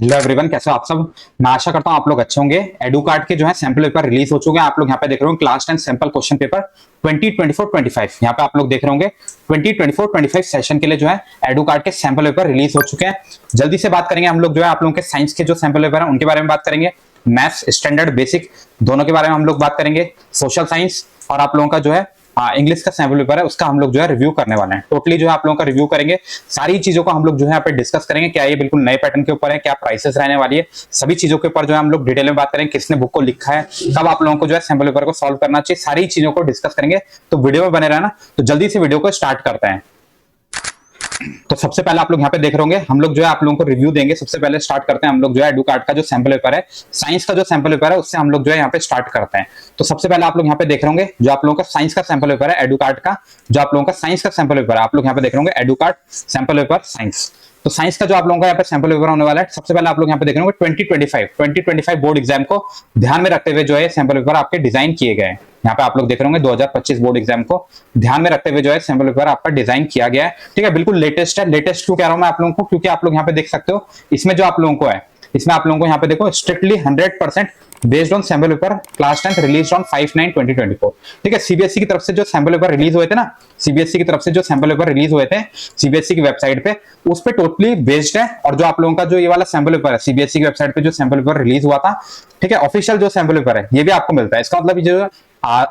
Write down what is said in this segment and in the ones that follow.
Hello everyone, कैसे हो आप सब। मैं आशा करता हूं आप लोग अच्छे होंगे। एडू कार्ड के जो है सैंपल पेपर रिलीज हो चुके हैं। आप लोग यहाँ पे देख रहे हो क्लास 10 सैंपल क्वेश्चन पेपर 2024-25 यहाँ पे आप लोग देख रहे होंगे 2024-25 सेशन के लिए जो है एडू कार्ड के सैंपल पेपर रिलीज हो चुके हैं। जल्दी से बात करेंगे हम लोग जो है आप लोगों के साइंस के जो सैंपल पेपर है उनके बारे में बात करेंगे। मैथ्स स्टैंडर्ड बेसिक दोनों के बारे में हम लोग बात करेंगे। सोशल साइंस और आप लोगों का जो है इंग्लिश का सैंपल पेपर है उसका हम लोग जो है रिव्यू करने वाले हैं। टोटली जो है आप लोगों का रिव्यू करेंगे। सारी चीजों को हम लोग जो है यहाँ पे डिस्कस करेंगे। क्या ये बिल्कुल नए पैटर्न के ऊपर है, क्या प्राइसेस रहने वाली है, सभी चीजों के ऊपर जो है हम लोग डिटेल में बात करेंगे। किसने बुक को लिखा है, कब आप लोगों को जो है सैंपल पेपर को सॉल्व करना चाहिए, सारी चीजों को डिस्कस करेंगे। तो वीडियो में बने रहना। तो जल्दी से वीडियो को स्टार्ट करते हैं। तो सबसे पहले आप लोग यहाँ पे देख रहे होंगे हम लोग जो है आप लोगों को रिव्यू देंगे। सबसे पहले स्टार्ट करते हैं हम लोग जो है एडू कार्ड का जो सैंपल पेपर है, साइंस का जो सैंपल पेपर है उससे हम लोग जो है यहाँ पे स्टार्ट करते हैं। तो सबसे पहले आप लोग यहाँ पे देख रहे होंगे जो आप लोगों का साइंस का सैंपल पेपर है एडू कार्ड का, जो आप लोगों का साइंस का सैंपल पेपर है आप लोग यहाँ पे देख रहे होंगे edu card sample paper science. तो साइंस का जो आप लोगों का यहाँ पे सैंपल पेपर होने वाला है, सबसे पहले आप लोग यहाँ पे देख रहे होंगे 2025 बोर्ड एग्जाम को ध्यान में रखते हुए जो है सैंपल पेपर आपके डिजाइन किए गए हैं। यहाँ पे आप लोग देख रहे होंगे 2025 बोर्ड एग्जाम को ध्यान में रखते हुए जो है सैंपल पेपर आपका डिजाइन किया गया है। ठीक है, बिल्कुल लेटेस्ट है। लेटेस्ट क्यों कह रहा हूं मैं आप लोगों को, क्योंकि आप लोग यहाँ पे देख सकते हो इसमें जो आप लोगों को है, इसमें आप लोगों को यहाँ पे देखो strictly 100% based on sample paper class 10 release on 5/9/2024। ठीक है, सीबीएसई की तरफ से जो सैंपल पेपर रिलीज हुए थे ना, सीबीएसई की तरफ से जो सैंपल पेपर रिलीज हुए थे सीबीएसई की वेबसाइट पे, उस पे टोटली बेस्ड है। और जो आप लोगों का जो ये वाला सैंपल पेपर है सीबीएसई की वेबसाइट पे जो सैंपल पेपर रिलीज हुआ था, ठीक है, ऑफिशियल जो सैंपल पेपर है ये भी आपको मिलता है। इसका मतलब जो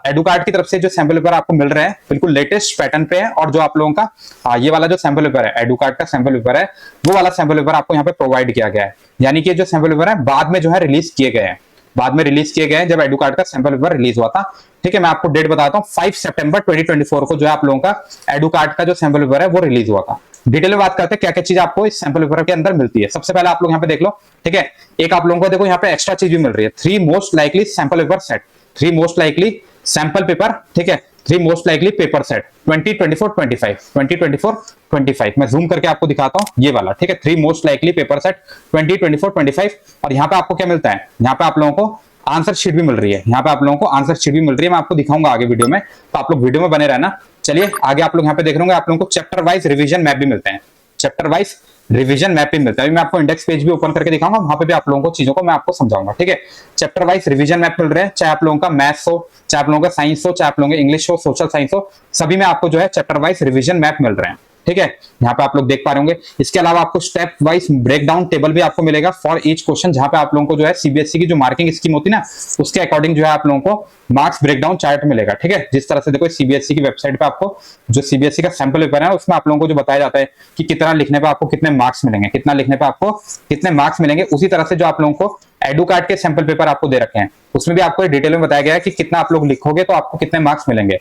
एडू कार्ड की तरफ से जो सैंपल पेपर आपको मिल रहे हैं बिल्कुल लेटेस्ट पैटर्न पे है। और जो आप लोगों का ये वाला जो सैंपल पेपर है एडू कार्ड का सैंपल पेपर है, वो वाला सैंपल पेपर आपको यहाँ पे प्रोवाइड किया गया है। यानी कि जो सैंपल पेपर है बाद में जो है रिलीज किए गए हैं, बाद में रिलीज किए गए हैं जब एडू कार्ड का सैंपल पेपर रिलीज हुआ था। ठीक है, मैं आपको डेट बताता हूँ 5 सितंबर 2024 को जो है आप लोगों का एडू कार्ड का जो सैंपल पेपर है वो रिलीज हुआ था। डिटेल में बात करते हैं क्या क्या चीज आपको इस सैंपल पेपर के अंदर मिलती है। सबसे पहले आप लोग यहाँ पे देख लो। ठीक है, एक आप लोगों को देखो यहाँ पे एक्स्ट्रा चीज भी मिल रही है, 3 most likely sample paper set, 3 most likely sample paper. ठीक है, 3 मोस्ट लाइकली पेपर सेट 2024-25 मैं जूम करके आपको दिखाता हूं ये वाला। ठीक है, 3 मोस्ट लाइकली पेपर सेट 2024-25। और यहाँ पे आपको क्या मिलता है, यहाँ पे आप लोगों को आंसर शीट भी मिल रही है। यहाँ पे आप लोगों को आंसर शीट भी मिल रही है, मैं आपको दिखाऊंगा आगे वीडियो में, तो आप लोग वीडियो में बने रहना। चलिए आगे आप लोग यहाँ पे देख रहे होंगे आप लोगों को चैप्टर वाइज रिवीजन मैप भी मिलते हैं, चैप्टर वाइज रिवीजन मैप भी मिलता है। मैं आपको इंडेक्स पेज भी ओपन करके दिखाऊंगा, वहां पे भी आप लोगों को चीजों को मैं आपको समझाऊंगा। ठीक है, चैप्टर वाइज रिवीजन मैप मिल रहे हैं, चाहे आप लोगों का मैथ्स हो, चाहे आप लोगों का साइंस हो, चाहे आप लोगों का इंग्लिश हो, सोशल साइंस हो, सभी में आपको जो है चैप्टर वाइज रिवीजन मैप मिल रहे हैं। ठीक है, यहाँ पे आप लोग देख पा रहे होंगे। इसके अलावा आपको स्टेप वाइज ब्रेकडाउन टेबल भी आपको मिलेगा फॉर ईच क्वेश्चन, जहां पे आप लोगों को जो है सीबीएसई की जो मार्किंग स्कीम होती है ना उसके अकॉर्डिंग जो है आप लोगों को मार्क्स ब्रेकडाउन चार्ट मिलेगा। ठीक है, जिस तरह से देखो सीबीएसई की वेबसाइट पे आपको जो सीबीएसई का सैंपल पेपर है उसमें आप लोगों को जो बताया जाता है कि कितना लिखने पे आपको कितने मार्क्स मिलेंगे, कितना लिखने पे आपको कितने मार्क्स मिलेंगे, उसी तरह से जो आप लोगों को एडू कार्ड के सैंपल पेपर आपको दे रखे हैं उसमें भी आपको डिटेल में बताया गया है कि कितना आप लोग लिखोगे तो आपको कितने मार्क्स मिलेंगे।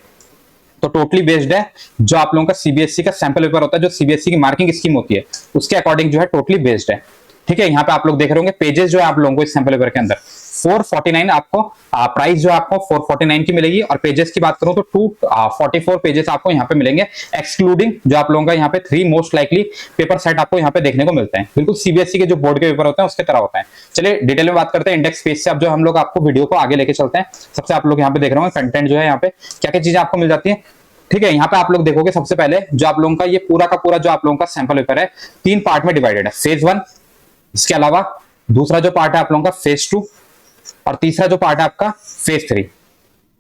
तो टोटली बेस्ड है जो आप लोगों का सीबीएसई का सैंपल पेपर होता है, जो सीबीएसई की मार्किंग स्कीम होती है उसके अकॉर्डिंग जो है टोटली बेस्ड है। ठीक है, यहाँ पे आप लोग देख रहे होंगे पेजेस जो है आप लोगों को इस सैंपल पेपर के अंदर 449 आपको प्राइस जो आपको 449 की मिलेगी। और पेजेस की बात करूं तो 244 पेजेस आपको यहाँ पे मिलेंगे, एक्सक्लूडिंग जो आप लोगों का यहाँ पे 3 मोस्ट लाइकली पेपर सेट आपको यहाँ पे देखने को मिलते हैं। बिल्कुल सीबीएसई के जो बोर्ड के पेपर होते हैं उसके तरह होता है। चलिए डिटेल में बात करते हैं इंडेक्स पेज से। अब जो हम लोग आपको वीडियो को आगे लेके चलते हैं, सबसे आप लोग यहाँ पे देख रहे होंगे कंटेंट जो है यहाँ पे क्या क्या चीजें आपको मिल जाती है। ठीक है, यहाँ पे आप लोग देखोगे सबसे पहले जो आप लोगों का ये पूरा का पूरा जो आप लोगों का सैंपल पेपर है 3 पार्ट में डिवाइडेड है, फेज 1, इसके अलावा दूसरा जो पार्ट है आप लोगों का फेज 2 और तीसरा जो पार्ट है आपका फेज 3।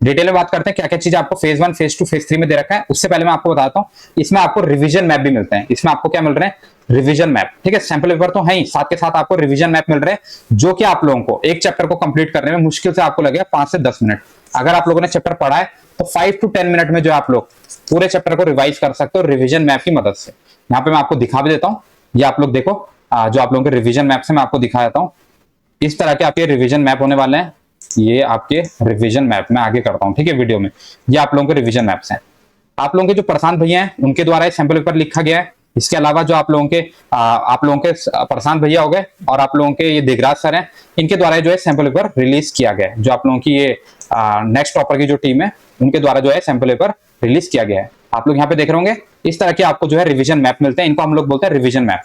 डिटेल में बात करते हैं क्या क्या चीज आपको फेज 1, फेज 2, फेज 3 में दे रखा है। उससे पहले मैं आपको बताता हूं इसमें आपको रिवीजन मैप भी मिलते हैं। इसमें आपको क्या मिल रहे हैं, रिवीजन मैप। ठीक है, सैंपल पेपर तो है ही, साथ के साथ आपको रिवीजन मैप मिल रहे हैं जो कि आप लोगों को एक चैप्टर को कंप्लीट करने में मुश्किल से आपको लगेगा 5 से 10 मिनट। अगर आप लोगों ने चैप्टर पढ़ा है तो 5 to 10 मिनट में जो आप लोग पूरे चैप्टर को रिवाइज कर सकते हो रिवीजन मैप की मदद से। यहाँ पे मैं आपको दिखा भी देता हूँ, ये आप लोग देखो जो आप लोगों के रिवीजन मैप से मैं आपको दिखा देता हूँ। इस तरह के आपके रिवीजन मैप होने वाले हैं, ये आपके रिवीजन मैप मैं आगे करता हूँ। ठीक है, वीडियो में ये आप लोगों के रिवीजन मैप्स हैं। आप लोगों के जो प्रशांत भैया हैं उनके द्वारा सैंपल पेपर लिखा गया है। इसके अलावा जो आप लोगों के प्रशांत भैया हो गए और आप लोगों के ये दिगराज सर हैं, इनके द्वारा जो है सैंपल पेपर रिलीज किया गया है। जो आप लोगों की ये नेक्स्ट टॉपर की जो टीम है उनके द्वारा जो है सैंपल पेपर रिलीज किया गया है। आप लोग यहाँ पे देख रहे होंगे इस तरह के आपको जो है रिवीजन मैप मिलते हैं, इनको हम लोग बोलते हैं रिवीजन मैप।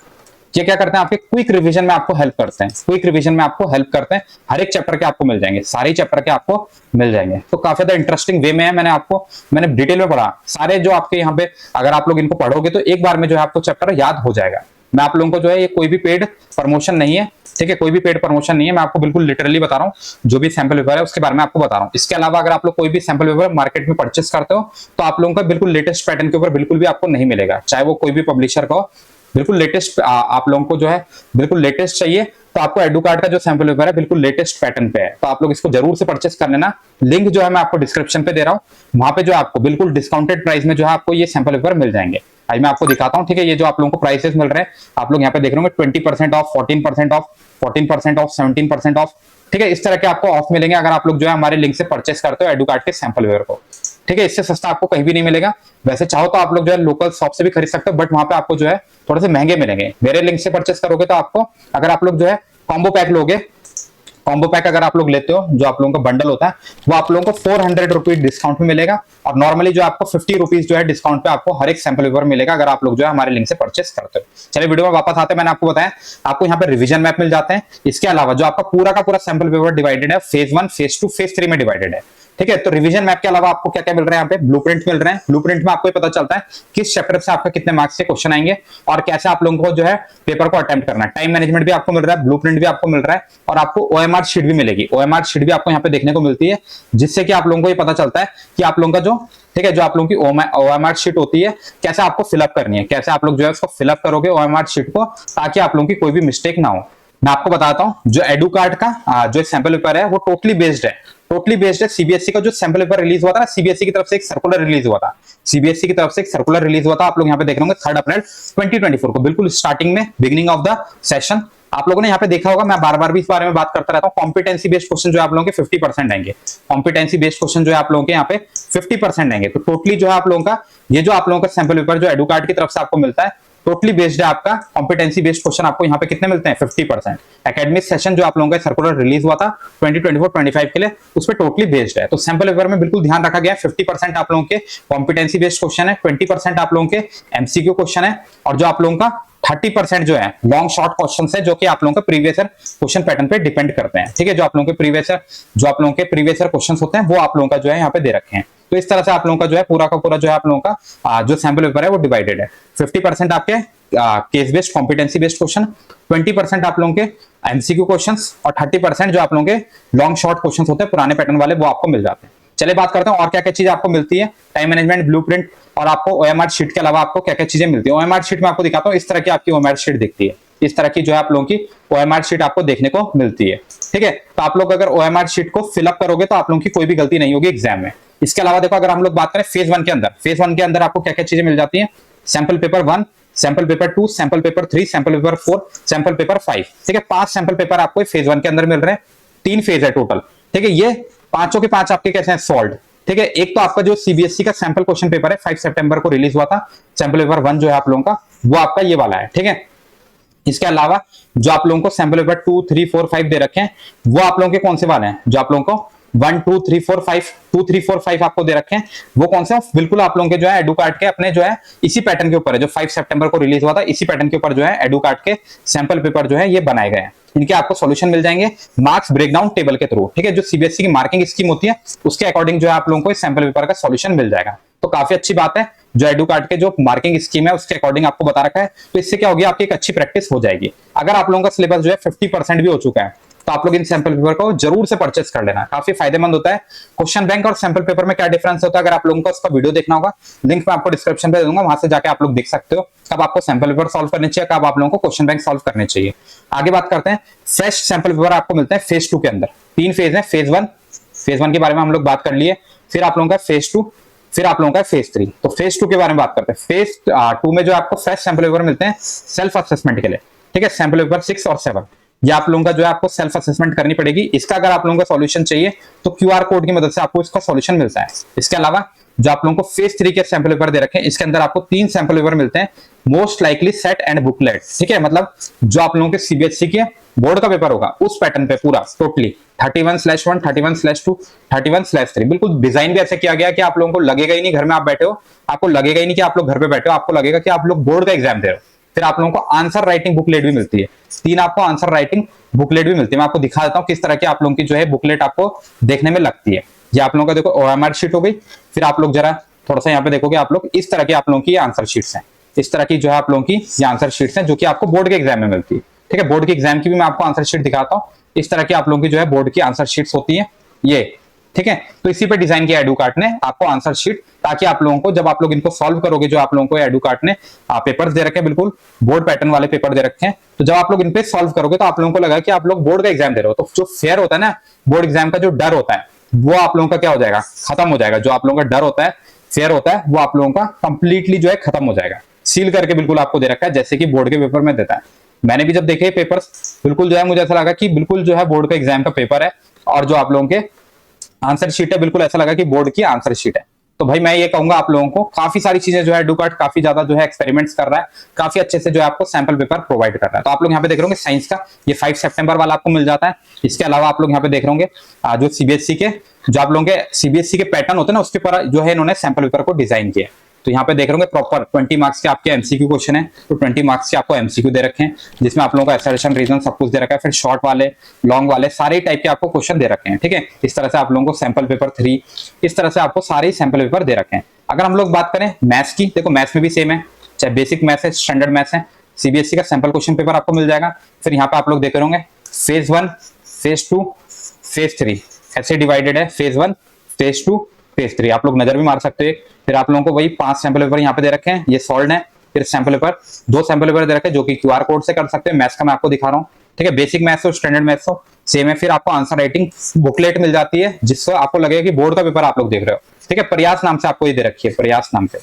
ये क्या करते हैं, आपके क्विक रिवीजन में आपको हेल्प करते हैं, क्विक रिवीजन में आपको हेल्प करते हैं। हर एक चैप्टर के आपको मिल जाएंगे, सारे चैप्टर के आपको मिल जाएंगे। तो काफी ज्यादा इंटरेस्टिंग वे में है। मैंने डिटेल में पढ़ा सारे जो आपके यहाँ पे, अगर आप लोग इनको पढ़ोगे तो एक बार में जो है आपको चैप्टर याद हो जाएगा। मैं आप लोगों को जो है ये कोई भी पेड प्रमोशन नहीं है, ठीक है, कोई भी पेड प्रमोशन नहीं है, मैं आपको बिल्कुल लिटरली बता रहा हूँ जो भी सैंपल पेपर है उसके बारे में आपको बता रहा हूँ। इसके अलावा अगर आप लोग कोई भी सैंपल पेपर मार्केट में परचेस करते हो तो आप लोगों का बिल्कुल लेटेस्ट पैटर्न के ऊपर बिल्कुल भी आपको नहीं मिलेगा, चाहे वो कोई भी पब्लिशर का हो। बिल्कुल लेटेस्ट आप लोगों को जो है बिल्कुल लेटेस्ट चाहिए तो आपको एडुकार्ड का जो सैंपल पेपर है बिल्कुल लेटेस्ट पैटर्न पे है, तो आप लोग इसको जरूर से परचेस कर लेना। लिंक जो है मैं आपको डिस्क्रिप्शन पे दे रहा हूँ, वहां पे जो आपको बिल्कुल डिस्काउंटेड प्राइस में जो है आपको ये सैंपल पेपर मिल जाएंगे। आज मैं आपको दिखाता हूँ, ठीक है, ये जो आप लोगों को प्राइसेस मिल रहे हैं आप लोग यहाँ पे देख रहे होंगे 20% ऑफ, 14% ऑफ, 14% ऑफ, 17% ऑफ, ठीक है, इस तरह के आपको ऑफ मिलेंगे अगर आप लोग जो है हमारे लिंक से परचेस करते हो एडुकार्ड के सैंपल पेपर को, ठीक है। इससे सस्ता आपको कहीं भी नहीं मिलेगा। वैसे चाहो तो आप लोग जो है लोकल शॉप से भी खरीद सकते हो, बट वहां पे आपको जो है थोड़े से महंगे मिलेंगे। मेरे लिंक से परचेस करोगे तो आपको, अगर आप लोग जो है कॉम्बो पैक लोगे, कॉम्बो पैक अगर आप लोग लेते हो जो आप लोगों का बंडल होता है वो आप लोगों को 400 रुपीज डिस्काउंट में मिलेगा, और नॉर्मली जो आपको 50 रुपीज जो है डिस्काउंट पे आपको हर एक सैंपल पेपर मिलेगा अगर आप लोग जो है हमारे लिंक से परचेस करते हो। चलिए वीडियो में वापस आते हैं। मैंने आपको बताया आपको यहाँ पे रिवीजन मैप मिल जाते हैं। इसके अलावा जो आपका पूरा का पूरा सैंपल पेपर डिवाइडेड है फेज 1, फेज 2, फेज 3 में डिवाइडेड है, ठीक है। तो रिवीजन मैप के अलावा आपको क्या क्या मिल रहा है, यहाँ पे ब्लूप्रिंट मिल रहे हैं। ब्लूप्रिंट में आपको पता चलता है किस चैप्टर से आपका कितने मार्क्स के क्वेश्चन आएंगे और कैसे आप लोगों को जो है पेपर को अटेम्प्ट करना है। टाइम मैनेजमेंट भी आपको मिल रहा है, ब्लूप्रिंट भी आपको मिल रहा है, और आपको ओएमआर शीट भी मिलेगी। ओएमआर शीट भी आपको यहाँ पे देखने को मिलती है, जिससे कि आप लोगों को ये पता चलता है कि आप लोगों का जो, ठीक है, जो आप लोगों की ओएमआर शीट होती है कैसे आपको फिलअप करनी है, कैसे आप लोग जो है उसको फिलअप करोगे ओएमआर शीट को, ताकि आप लोगों की कोई भी मिस्टेक ना हो। मैं आपको बताता हूं जो एडुकार्ड का जो सैंपल पेपर है वो टोटली बेस्ड है, टोटली बेस्ड है सीबीएसई का जो सैंपल पेपर रिलीज हुआ था ना, सीबीएसई की तरफ से एक सर्कुलर रिलीज हुआ था, सीबीएसई की तरफ से एक सर्कुलर रिलीज हुआ था, आप लोग यहाँ पे देख रहे होंगे 3 अप्रैल 2024 को, बिल्कुल स्टार्टिंग में, बिगिनिंग ऑफ द सेशन। आप लोगों ने यहाँ पे देखा होगा, मैं बार बार भी इस बारे में बात करता रहता हूँ, कॉम्पिटेंसी बेस्ड क्वेश्चन जो है आप लोगों के 50% आएंगे, कॉम्पिटेंसी बेस्ड क्वेश्चन जो है आप लोगों के यहाँ पे 50% आएंगे। तो टोटली जो है आप लोगों का ये जो आप लोगों का सैंपल पेपर जो एडुकार्ड की तरफ से आपको मिलता है टोटली बेस्ड है, आपका कॉम्पिटेंसी बेस्ड क्वेश्चन आपको यहाँ पे कितने मिलते हैं 50%। एकेडमिक सेशन जो आप लोगों का सर्कुलर रिलीज हुआ था 2024-25 के लिए उस पर टोटली बेस्ड है। तो सैंपल पेपर में बिल्कुल ध्यान रखा गया है 50% आप लोगों के कॉम्पिटेंसी बेस्ड क्वेश्चन है, 20% आप लोगों के एमसीक्यू क्वेश्चन है, और जो आप लोगों का 30% जो है लॉन्ग शॉर्ट क्वेश्चन है जो कि आप लोगों के प्रीवियस ईयर क्वेश्चन पैटर्न पे डिपेंड करते हैं, ठीक है। जो आप लोगों के प्रीवियस ईयर क्वेश्चन होते हैं वो आप लोगों का जो है यहाँ पे दे रखे हैं। तो इस तरह से आप लोगों का जो है पूरा का पूरा जो है आप लोगों का जो सैंपल पेपर है वो डिवाइडेड है। 50% आपके case based competency based question, 20% आप लोगों के एमसीक्यू क्वेश्चंस, और 30% जो आप लोगों के लॉन्ग शॉर्ट क्वेश्चंस होते हैं पुराने पैटर्न वाले वो आपको मिल जाते हैं। चलिए बात करते हैं और क्या क्या चीजें आपको मिलती है, टाइम मैनेजमेंट, ब्लूप्रिंट, और आपको ओएमआर शीट के अलावा आपको क्या क्या चीजें मिलती है। ओएमआर शीट में आपको दिखाता हूँ, इस तरह की आपकी ओएमआर शीट दिखती है, इस तरह की जो है आप लोगों की ओएमआर शीट आपको देखने को मिलती है, ठीक है। तो आप लोग अगर ओएमआर शीट को फिलअप करोगे तो आप लोगों की कोई भी गलती नहीं होगी एग्जाम में। इसके अलावा देखो अगर हम लोग बात करें फेज 1 के अंदर, फेज 1 के अंदर आपको क्या क्या चीजें मिल जाती है, sample paper 1, sample paper 2, sample paper 3, sample paper 4, sample paper 5, ठीक है। 5 सैंपल पेपर आपको फेज 1 के अंदर मिल रहे हैं, 3 फेज है टोटल, ठीक है। ये पांचों के 5 आपके कैसे हैं सॉल्व, ठीक है। एक तो आपका जो सीबीएसई का सैंपल क्वेश्चन पेपर है 5 सितंबर को रिलीज हुआ था, सैंपल पेपर 1 जो है आप लोगों का वो आपका ये वाला है, ठीक है। इसके अलावा जो आप लोगों को सैंपल पेपर 2, 3, 4, 5 दे रखे हैं वो आप लोगों के कौन से वाले हैं, जो आप लोगों को 1, 2, 3, 4, 5, 2, 3, 4, 5 आपको दे रखे हैं वो कौन से, बिल्कुल आप लोगों के जो है एडुकार्ड के अपने जो है इसी पैटर्न के ऊपर है, जो 5 सितंबर को रिलीज हुआ था इसी पैटर्न के ऊपर जो है एडुकार्ड के सैंपल पेपर जो है ये बनाए गए हैं। इनके आपको सॉल्यूशन मिल जाएंगे मार्क्स ब्रेकडाउन टेबल के थ्रू, ठीक है। जो सीबीएसई की मार्किंग स्कीम होती है उसके अकॉर्डिंग जो है आप लोगों को इस सैंपल पेपर का सॉल्यूशन मिल जाएगा। तो काफी अच्छी बात है, जो एडुकार्ड के जो मार्किंग स्कीम है उसके अकॉर्डिंग आपको बता रखा है, तो इससे क्या होगी आपकी एक अच्छी प्रैक्टिस हो जाएगी। अगर आप लोगों का सिलेबस जो है 50% भी हो चुका है तो आप लोग इन सैंपल पेपर को जरूर से परचेस कर लेना, काफी फायदेमंद होता है। क्वेश्चन बैंक और सैंपल पेपर में क्या डिफरेंस होता है अगर आप लोगों को उसका वीडियो देखना होगा, लिंक मैं आपको डिस्क्रिप्शन पे दे दूंगा, वहां से जाके आप लोग देख सकते हो कब आपको सैंपल पेपर सॉल्व करने चाहिए, कब आप लोगों को क्वेश्चन बैंक सॉल्व करने चाहिए। आगे बात करते हैं, फ्रेश सैंपल पेपर आपको मिलता है फेज 2 के अंदर। 3 फेज है, फेज 1 के बारे में हम लोग बात कर लिए, फिर आप लोगों का फेज 2, फिर आप लोगों का फेज 3। तो फेज 2 के बारे में बात करते हैं। फेज 2 में जो आपको फ्रेश सैंपल पेपर मिलते हैं सेल्फ असेसमेंट के लिए, ठीक है। सैंपल पेपर 6 और 7 ये आप लोगों का जो है आपको सेल्फ असेसमेंट करनी पड़ेगी। इसका अगर आप लोगों का सॉल्यूशन चाहिए तो क्यूआर कोड की मदद से आपको इसका सॉल्यूशन मिलता है। इसके अलावा जो आप लोगों को फेज 3 के सैंपल पेपर दे रखे हैं इसके अंदर आपको 3 सैंपल पेपर मिलते हैं, most likely set and booklet, ठीक है। मतलब जो आप लोगों के सीबीएसई के बोर्ड का पेपर होगा उस पैटर्न पे पूरा टोटली 31/1, 31/2, 31/3, बिल्कुल डिजाइन भी ऐसे किया गया कि आप लोगों को लगेगा ही नहीं घर में आप बैठे हो, आपको लगेगा ही नहीं कि आप लोग घर पे बैठे हो, आपको लगेगा कि आप लोग बोर्ड का एग्जाम दे रहे हो। फिर आप लोगों को आंसर राइटिंग बुकलेट भी मिलती है, 3 आपको आंसर राइटिंग बुकलेट भी मिलती है। मैं आपको दिखा देता हूँ किस तरह की आप लोगों की जो है बुकलेट आपको देखने में लगती है। ये आप लोगों का देखो ओएमआर शीट हो गई, फिर आप लोग जरा थोड़ा सा यहाँ पे देखोगे आप लोग इस तरह की आप लोगों की आंसर शीट्स हैं, इस तरह की जो है आप लोगों की ये आंसर शीट्स हैं जो कि आपको बोर्ड के एग्जाम में मिलती है। ठीक है, बोर्ड के एग्जाम की भी मैं आपको आंसर शीट दिखाता हूँ। इस तरह की आप लोगों की जो है बोर्ड की आंसर शीट्स होती है ये। ठीक है, तो इसी पे डिजाइन किया एडुकार्ट ने आपको आंसर शीट, ताकि आप लोगों को जब आप लोग इनको सॉल्व करोगे, जो आप लोगों को एडुकार्ट ने पेपर्स दे रखे हैं, बिल्कुल बोर्ड पैटर्न वाले पेपर दे रखे हैं, तो जब आप लोग इन पे सॉल्व करोगे तो आप लोगों को लगा कि आप लोग बोर्ड का एग्जाम दे रहे हो। तो जो फेयर होता है ना, बोर्ड एग्जाम का जो डर होता है वो आप लोगों का क्या हो जाएगा, खत्म हो जाएगा। जो आप लोगों का डर होता है, फेयर होता है, वो आप लोगों का कंप्लीटली जो है खत्म हो जाएगा। सील करके बिल्कुल आपको दे रखा है जैसे कि बोर्ड के पेपर में देता है। मैंने भी जब देखे पेपर्स, बिल्कुल जो है मुझे ऐसा लगा कि बिल्कुल जो है बोर्ड का एग्जाम का पेपर है, और जो आप लोगों के आंसर शीट है बिल्कुल ऐसा लगा कि बोर्ड की आंसर शीट है। तो भाई मैं ये कहूंगा आप लोगों को, काफी सारी चीजें जो है एडुकार्ट काफी ज्यादा जो है एक्सपेरिमेंट्स कर रहा है, काफी अच्छे से जो है आपको सैंपल पेपर प्रोवाइड कर रहा है। तो आप लोग यहाँ पे देख रहे होंगे साइंस का ये 5 सितंबर वाला आपको मिल जाता है। इसके अलावा आप लोग यहाँ पे देख रहे होंगे जो सीबीएसई के, जो आप लोगों के सीबीएसई के पैटर्न होते हैं ना, उसके ऊपर जो है इन्होंने सैंपल पेपर को डिजाइन किया। तो यहाँ पे देख रहे होंगे प्रॉपर 20 मार्क्स के आपके एमसीक्यू क्वेश्चन है, तो 20 मार्क्स के आपको एमसीक्यू दे रखे हैं, जिसमें आप लोगों का असर्शन, रीजन सब कुछ दे रखा है। फिर शॉर्ट वाले, लॉन्ग वाले, सारे टाइप के आपको क्वेश्चन दे रखे हैं। ठीक है, इस तरह से आप लोगों को सैंपल पेपर 3, इस तरह से आपको सारे सैंपल पेपर दे रखे हैं। अगर हम लोग बात करें मैथ्स की, देखो मैथ्स में भी सेम है, चाहे बेसिक मैथ्स है, स्टैंडर्ड मैथ्स है, सीबीएसई का सैंपल क्वेश्चन पेपर आपको मिल जाएगा। फिर यहाँ पे आप लोग देख रहे होंगे फेज 1, फेज 2, फेज 3 ऐसे डिवाइडेड है, फेज 1, फेज 2, फेज 3 आप लोग नजर भी मार सकते हैं। फिर आप लोगों को वही 5 सैंपल पेपर यहाँ पे दे रखे हैं, ये सॉल्व है। फिर सैंपल पेपर 2 सैंपल पेपर दे रखे हैं जो कि क्यूआर कोड से कर सकते हैं। मैथ्स का मैं आपको दिखा रहा हूँ। ठीक है, बेसिक मैथ्स हो, स्टैंडर्ड मैथ्स हो, सेम है। फिर आपको आंसर राइटिंग बुकलेट मिल जाती है, जिससे आपको लगेगा कि बोर्ड का पेपर आप लोग देख रहे हो। ठीक है, प्रयास नाम से आपको ये दे रखी है, प्रयास नाम पे।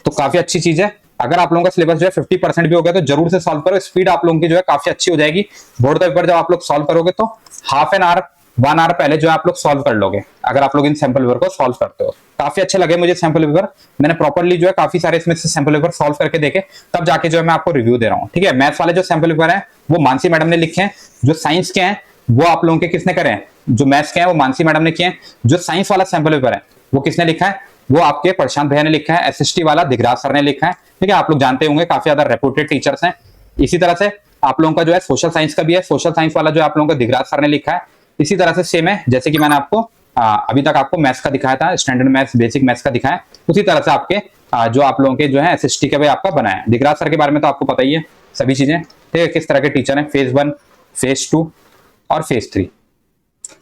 तो काफी अच्छी चीज है। अगर आप लोगों का सिलेबस जो है 50% भी हो गया तो जरूर से सॉल्व करो, स्पीड आप लोगों की जो है काफी अच्छी हो जाएगी। बोर्ड का पेपर जब आप लोग सॉल्व करोगे तो हाफ एन आवर, 1 आवर पहले जो है आप लोग सॉल्व कर लोगे, अगर आप लोग इन सैंपल पेपर को सॉल्व करते हो। काफी अच्छे लगे मुझे सैंपल पेपर, मैंने प्रॉपर्ली जो है काफी सारे इसमें से सैंपल पेपर सॉल्व करके देखे, तब जाके जो है मैं आपको रिव्यू दे रहा हूँ। ठीक है, मैथ्स वाले जो सैंपल पेपर है वो मानसी मैडम ने लिखे हैं, जो साइंस के हैं वो आप लोगों के किसने करे हैं, जो मैथ्स के हैं वो मानसी मैडम ने किए हैं। जो साइंस वाला सैंपल पेपर है वो किसने लिखा है, वो आपके प्रशांत भैया ने लिखा है। एसएसटी वाला दिगराज सर ने लिखा है। ठीक है, आप लोग जानते होंगे काफी ज्यादा रेप्यूटेड टीचर्स हैं। इसी तरह से आप लोगों का जो है सोशल साइंस का भी है, सोशल साइंस वाला जो है आप लोगों का दिगराज सर ने लिखा है। इसी तरह से सेम है, जैसे कि मैंने आपको अभी तक आपको मैथ्स का दिखाया था, स्टैंडर्ड मैथ्स, बेसिक मैथ्स का दिखाया, उसी तरह से आपके जो आप लोगों के जो है एसएसटी का भी आपका बनाया है। दिगराज सर के बारे में तो आपको पता ही है सभी चीजें। ठीक है, किस तरह के टीचर हैं, फेज 1, फेज 2 और फेज 3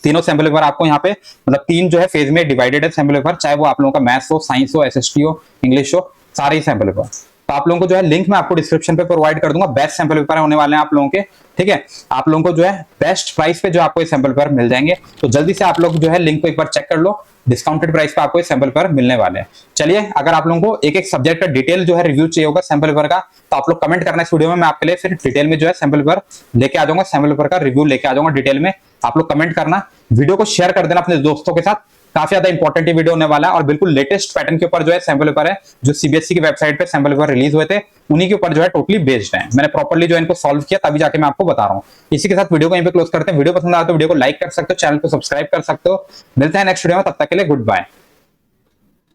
तीनों सैंपल पेपर आपको यहाँ पे, मतलब 3 जो है फेज में डिवाइडेड है सैंपल पेपर, चाहे वो आप लोगों का मैथ्स हो, साइंस हो, एसएसटी हो, इंग्लिश हो, सारे ही सैंपल पेपर। तो आप लोगों को जो है लिंक मैं आपको डिस्क्रिप्शन पे प्रोवाइड कर दूंगा। बेस्ट सैंपल पेपर होने वाले हैं आप लोगों के। ठीक है, आप लोगों को जो है बेस्ट प्राइस पे जो आपको ये सैंपल पेपर मिल जाएंगे, तो जल्दी से आप लोग जो है लिंक को एक बार चेक कर लो, डिस्काउंटेड प्राइस पे आपको ये सैंपल पेपर मिलने वाले हैं। चलिए, अगर आप लोगों को एक एक सब्जेक्ट का डिटेल जो है रिव्यू चाहिए होगा सैंपल पेपर का, तो आप लोग कमेंट करना इस वीडियो में, मैं आपके लिए फिर डिटेल में जो है सैंपल पेपर लेके आ जाऊंगा, सैंपल पेपर का रिव्यू लेके आ जाऊंगा डिटेल में। आप लोग कमेंट करना, वीडियो को शेयर कर देना अपने दोस्तों के साथ। काफी ज्यादा इंपॉर्टेंट वीडियो होने वाला है, और बिल्कुल लेटेस्ट पैटर्न के ऊपर जो है सैंपल पेपर है, जो सीबीएसई की वेबसाइट पे सैंपल पेपर रिलीज हुए थे, उन्हीं के ऊपर जो है टोटली बेस्ड है। मैंने प्रॉपर्ली जो इनको सॉल्व किया, तभी जाके मैं आपको बता रहा हूँ। इसी के साथ वीडियो को यहीं पे क्लोज करते हैं। वीडियो पसंद आया तो वीडियो को लाइक कर सकते हो, चैनल को सब्सक्राइब कर सकते हो। मिलते हैं नेक्स्ट वीडियो में, तब तक के लिए गुड बाय।